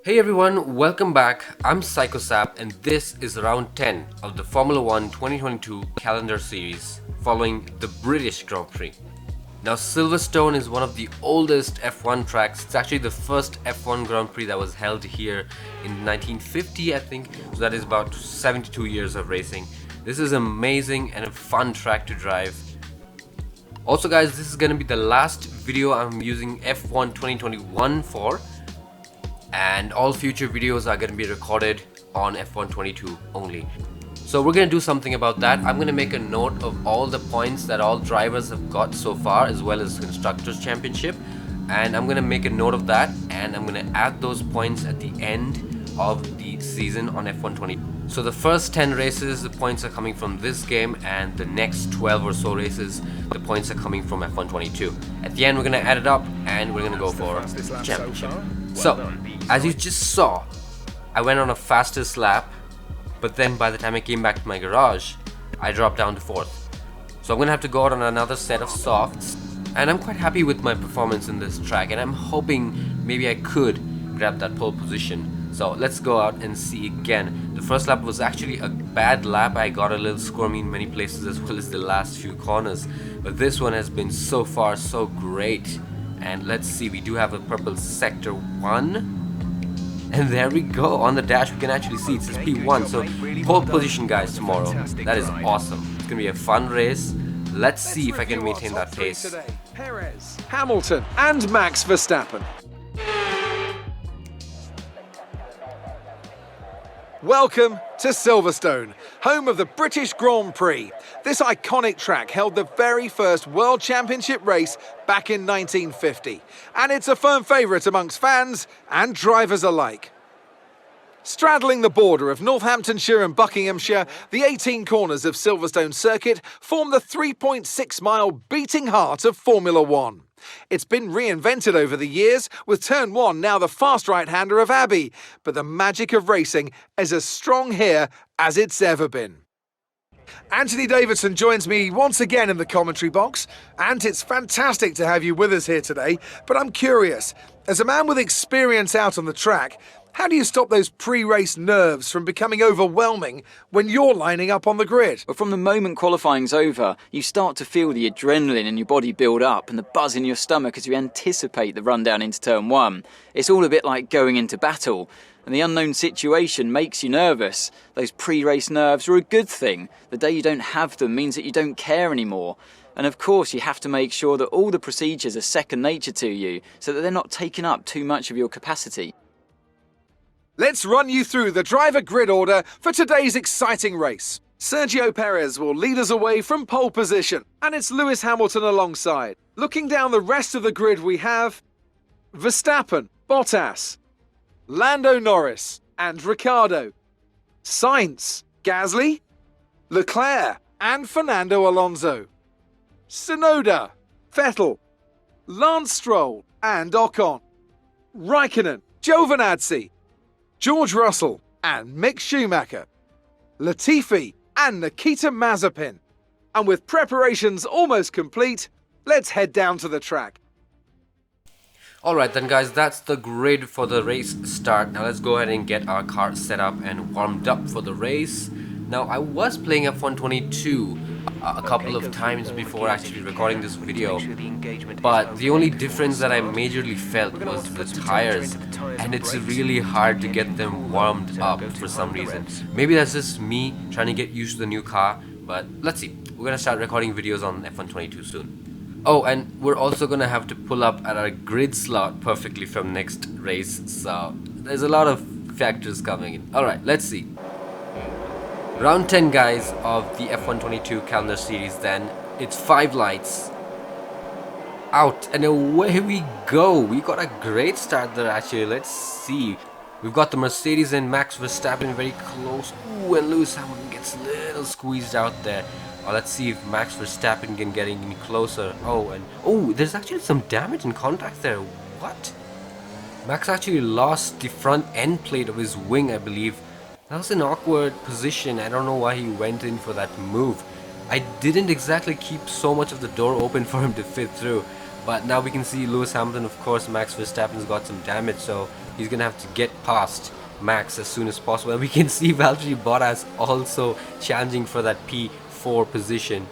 Hey everyone, welcome back. I'm PsychoSap and this is round 10 of the Formula 1 2022 calendar series following the British Grand Prix. Now Silverstone is one of the oldest F1 tracks. It's actually the first F1 Grand Prix that was held here in 1950, I think. So that is about 72 years of racing. This is amazing and a fun track to drive. Also guys, this is going to be the last video I'm using F1 2021 for. And all future videos are going to be recorded on F1 22 only. So we're going to do something about that. I'm going to make a note of all the points that all drivers have got so far, as well as Constructors Championship, and I'm going to make a note of that, and I'm going to add those points at the end of the season on F1 20. So the first 10 races, the points are coming from this game, and the next 12 or so races, the points are coming from F1 22. At the end, we're going to add it up, and we're going to go for the championship. So, as you just saw, I went on a fastest lap, but then by the time I came back to my garage, I dropped down to 4th. So I'm going to have to go out on another set of softs, and I'm quite happy with my performance in this track, and I'm hoping maybe I could grab that pole position. So let's go out and see again. The first lap was actually a bad lap. I got a little squirmy in many places, as well as the last few corners, but this one has been so far so great. And let's see, we do have a purple sector 1. And there we go, on the dash we can actually see it says P1. So pole position guys tomorrow. That is awesome. It's gonna be a fun race. Let's see if I can maintain that pace. PEREZ, Hamilton and Max Verstappen. Welcome to Silverstone, home of the British Grand Prix. This iconic track held the very first World Championship race back in 1950, and it's a firm favourite amongst fans and drivers alike. Straddling the border of Northamptonshire and Buckinghamshire, the 18 corners of Silverstone Circuit form the 3.6-mile beating heart of Formula 1. It's been reinvented over the years, with Turn 1 now the fast right-hander of Abbey, but the magic of racing is as strong here as it's ever been. Anthony Davidson joins me once again in the commentary box, and it's fantastic to have you with us here today, but I'm curious, as a man with experience out on the track, how do you stop those pre-race nerves from becoming overwhelming when you're lining up on the grid? But from the moment qualifying's over, you start to feel the adrenaline in your body build up and the buzz in your stomach as you anticipate the run down into Turn 1. It's all a bit like going into battle, and the unknown situation makes you nervous. Those pre-race nerves are a good thing. The day you don't have them means that you don't care anymore. And of course you have to make sure that all the procedures are second nature to you, so that they're not taking up too much of your capacity. Let's run you through the driver grid order for today's exciting race. Sergio Perez will lead us away from pole position, and it's Lewis Hamilton alongside. Looking down the rest of the grid we have Verstappen, Bottas, Lando Norris and Ricciardo, Sainz, Gasly, Leclerc and Fernando Alonso, Tsunoda, Vettel, Lance Stroll and Ocon, Raikkonen, Giovinazzi, George Russell and Mick Schumacher, Latifi and Nikita Mazepin. And with preparations almost complete, let's head down to the track. Alright then guys, that's the grid for the race start. Now let's go ahead and get our car set up and warmed up for the race. Now I was playing F1 22 a couple of times before actually recording this video, but the only difference that I majorly felt was the tires, and it's really hard to get them warmed up for some reason. Maybe that's just me trying to get used to the new car, but let's see. We're gonna start recording videos on F1 22 soon. Oh, and we're also gonna have to pull up at our grid slot perfectly from next race, so there's a lot of factors coming in. Alright, let's see. Round 10 guys of the F1 22 calendar series then. It's 5 lights. Out and away we go. We got a great start there actually. Let's see. We've got the Mercedes and Max Verstappen very close. Ooh, and Lewis Hamilton gets a little squeezed out there. Let's see if Max Verstappen can get any closer. Oh, there's actually some damage in contact there. What? Max actually lost the front end plate of his wing, I believe. That was an awkward position. I don't know why he went in for that move. I didn't exactly keep so much of the door open for him to fit through. But now we can see Lewis Hamilton, of course, Max Verstappen's got some damage, so he's gonna have to get past Max as soon as possible. And we can see Valtteri Bottas also challenging for that P4 position,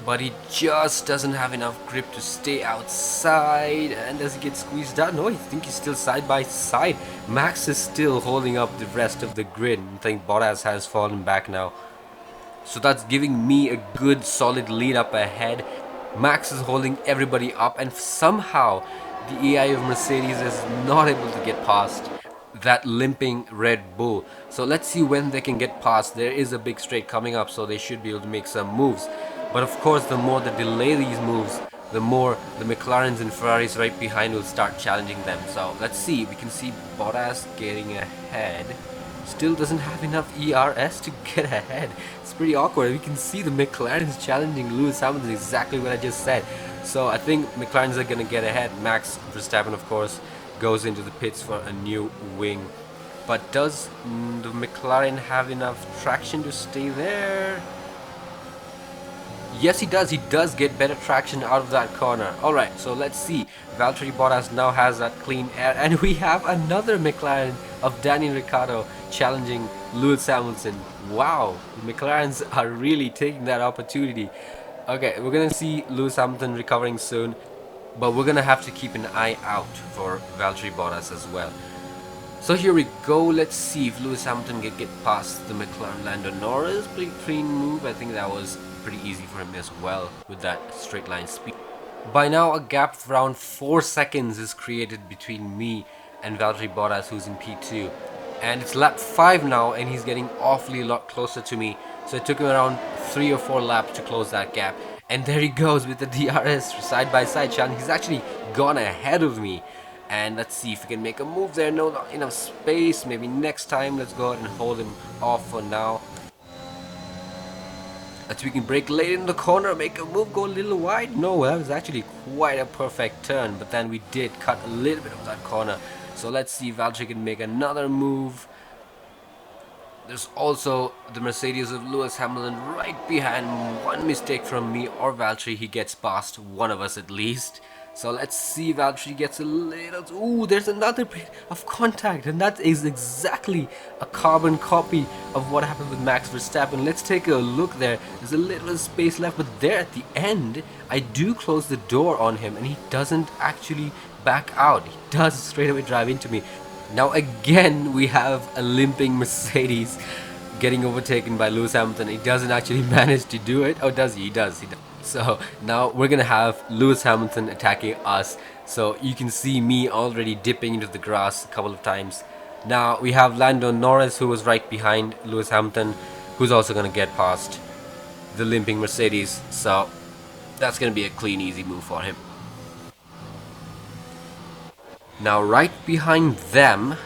but he just doesn't have enough grip to stay outside. And does he get squeezed out? No, I think he's still side by side. Max is still holding up the rest of the grid. I think Bottas has fallen back now, so that's giving me a good solid lead up ahead. Max is holding everybody up, and somehow the AI of Mercedes is not able to get past that limping Red Bull. So let's see when they can get past. There is a big straight coming up, so they should be able to make some moves. But of course, the more they delay these moves, the more the McLarens and Ferraris right behind will start challenging them. So let's see. We can see Bottas getting ahead. Still doesn't have enough ERS to get ahead. It's pretty awkward. We can see the McLarens challenging Lewis Hamilton, exactly what I just said. So I think McLarens are gonna get ahead. Max Verstappen, of course, goes into the pits for a new wing. But does the McLaren have enough traction to stay there? Yes, he does. He does get better traction out of that corner. Alright, so let's see. Valtteri Bottas now has that clean air. And we have another McLaren of Daniel Ricciardo challenging Lewis Hamilton. Wow, the McLarens are really taking that opportunity. Okay, we're going to see Lewis Hamilton recovering soon, but we're going to have to keep an eye out for Valtteri Bottas as well. So here we go. Let's see if Lewis Hamilton can get past the McLaren. Lando Norris, pretty clean move. I think that was pretty easy for him as well with that straight line speed. By now, a gap of around 4 seconds is created between me and Valtteri Bottas, who's in P2. And it's lap 5 now, and he's getting awfully a lot closer to me. So it took him around 3 or 4 laps to close that gap. And there he goes with the DRS side by side challenge. He's actually gone ahead of me. And let's see if we can make a move there. No, not enough space. Maybe next time. Let's go ahead and hold him off for now. We can break late in the corner, make a move, go a little wide. No, that was actually quite a perfect turn, but then we did cut a little bit of that corner. So let's see if Valtteri can make another move. There's also the Mercedes of Lewis Hamilton right behind. One mistake from me or Valtteri, he gets past one of us at least. So let's see if Valtteri gets a little... Ooh, there's another bit of contact, and that is exactly a carbon copy of what happened with Max Verstappen. Let's take a look there. There's a little space left, but there at the end, I do close the door on him, and he doesn't actually back out. He does straight away drive into me. Now again, we have a limping Mercedes getting overtaken by Lewis Hamilton. He doesn't actually manage to do it. Oh, does he? He does. He does. So now we're gonna have Lewis Hamilton attacking us. So you can see me already dipping into the grass a couple of times. Now we have Lando Norris, who was right behind Lewis Hamilton, who's also gonna get past the limping Mercedes. So that's gonna be a clean, easy move for him. Now right behind them,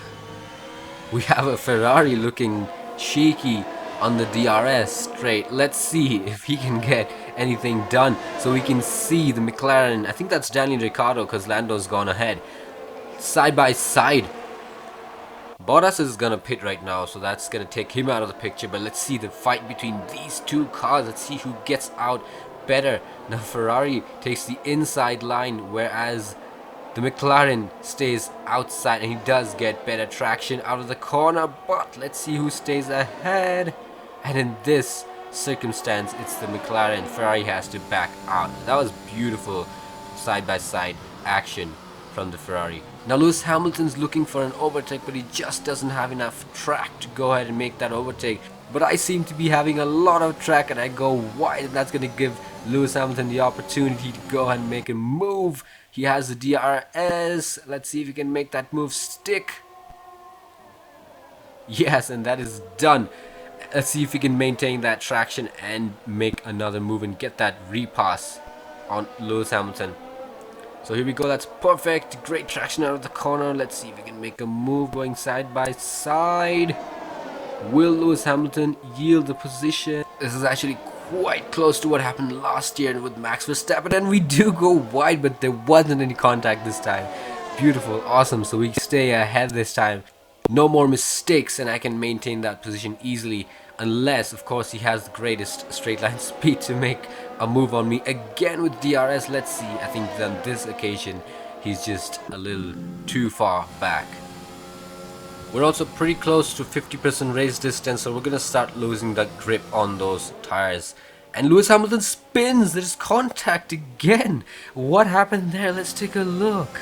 we have a Ferrari looking shaky on the DRS straight. Let's see if he can get anything done. So we can see the McLaren, I think that's Daniel Ricciardo because Lando's gone ahead. Side by side. Bottas is gonna pit right now, so that's gonna take him out of the picture. But let's see the fight between these two cars. Let's see who gets out better. Now Ferrari takes the inside line, whereas the McLaren stays outside, and he does get better traction out of the corner. But let's see who stays ahead. And in this circumstance, it's the McLaren. Ferrari has to back out. That was beautiful side-by-side action from the Ferrari. Now Lewis Hamilton's looking for an overtake, but he just doesn't have enough track to go ahead and make that overtake. But I seem to be having a lot of track, and I go wide, and that's going to give Lewis Hamilton the opportunity to go ahead and make a move. He has the DRS. Let's see if he can make that move stick. Yes, and that is done. Let's see if he can maintain that traction and make another move and get that repass on Lewis Hamilton. So here we go, that's perfect. Great traction out of the corner. Let's see if we can make a move going side by side. Will Lewis Hamilton yield the position? This is actually quite close to what happened last year with Max Verstappen, and we do go wide, but there wasn't any contact this time. Beautiful, awesome. So we stay ahead this time. No more mistakes, and I can maintain that position easily, unless of course he has the greatest straight line speed to make a move on me again with DRS. Let's see. I think on this occasion he's just a little too far back. We're also pretty close to 50% race distance, so we're gonna start losing that grip on those tires. And Lewis Hamilton spins. There's contact again. What happened there? Let's take a look.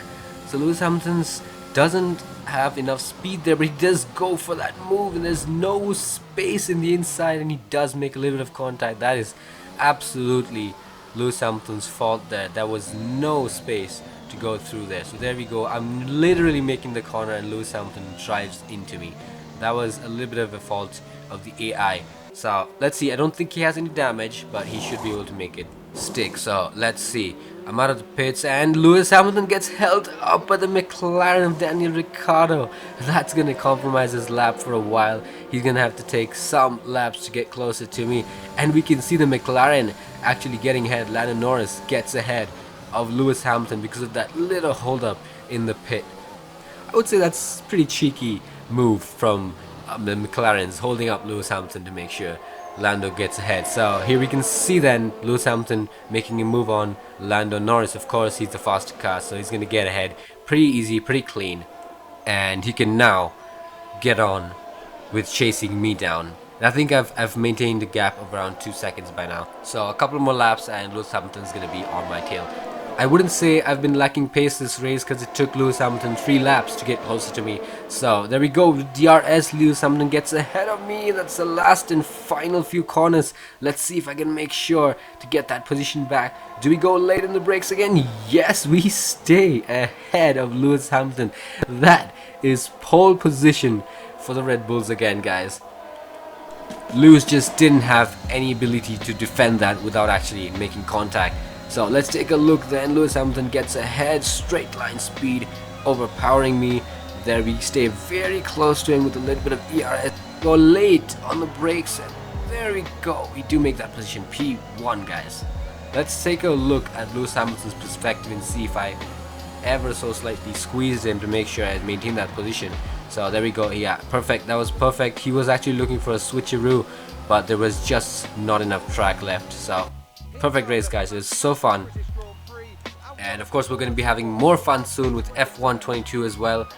So Lewis Hamilton's doesn't have enough speed there, but he does go for that move, and there's no space in the inside, and he does make a little bit of contact. That is absolutely Lewis Hamilton's fault there. There was no space to go through there. So there we go. I'm literally making the corner and Lewis Hamilton drives into me. That was a little bit of a fault of the AI. So let's see. I don't think he has any damage, but he should be able to make it stick. So let's see. I'm out of the pits and Lewis Hamilton gets held up by the McLaren of Daniel Ricciardo. That's going to compromise his lap for a while. He's going to have to take some laps to get closer to me. And we can see the McLaren actually getting ahead. Lando Norris gets ahead of Lewis Hamilton because of that little hold up in the pit. I would say that's pretty cheeky move from the McLarens, holding up Lewis Hamilton to make sure Lando gets ahead. So here we can see then Lewis Hamilton making a move on Lando Norris. Of course, he's the faster car, so he's going to get ahead pretty easy, pretty clean, and he can now get on with chasing me down. And I think I've maintained a gap of around 2 seconds by now. So a couple more laps and Lewis Hamilton's going to be on my tail. I wouldn't say I've been lacking pace this race because it took Lewis Hamilton 3 laps to get closer to me. So there we go, with DRS, Lewis Hamilton gets ahead of me. That's the last and final few corners. Let's see if I can make sure to get that position back. Do we go late in the brakes again? Yes, we stay ahead of Lewis Hamilton. That is pole position for the Red Bulls again, guys. Lewis just didn't have any ability to defend that without actually making contact. So let's take a look then. Lewis Hamilton gets ahead, straight line speed, overpowering me. There we stay very close to him with a little bit of ERS. Go late on the brakes, and there we go. We do make that position P1, guys. Let's take a look at Lewis Hamilton's perspective and see if I ever so slightly squeezed him to make sure I maintain that position. So there we go. Yeah, perfect. That was perfect. He was actually looking for a switcheroo, but there was just not enough track left. So perfect race, guys. It was so fun. And of course, we're going to be having more fun soon with F1 22 as well.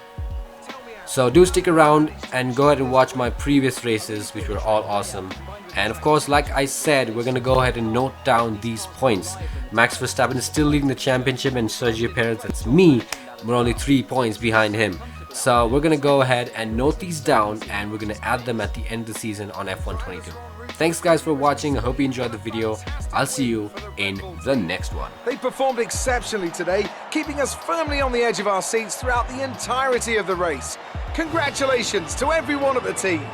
So do stick around and go ahead and watch my previous races, which were all awesome. And of course, like I said, we're going to go ahead and note down these points. Max Verstappen is still leading the championship, and Sergio Perez, that's me, we're only 3 points behind him. So we're going to go ahead and note these down, and we're going to add them at the end of the season on F1 22. Thanks guys for watching. I hope you enjoyed the video. I'll see you in the next one. They performed exceptionally today, keeping us firmly on the edge of our seats throughout the entirety of the race. Congratulations to everyone at the team.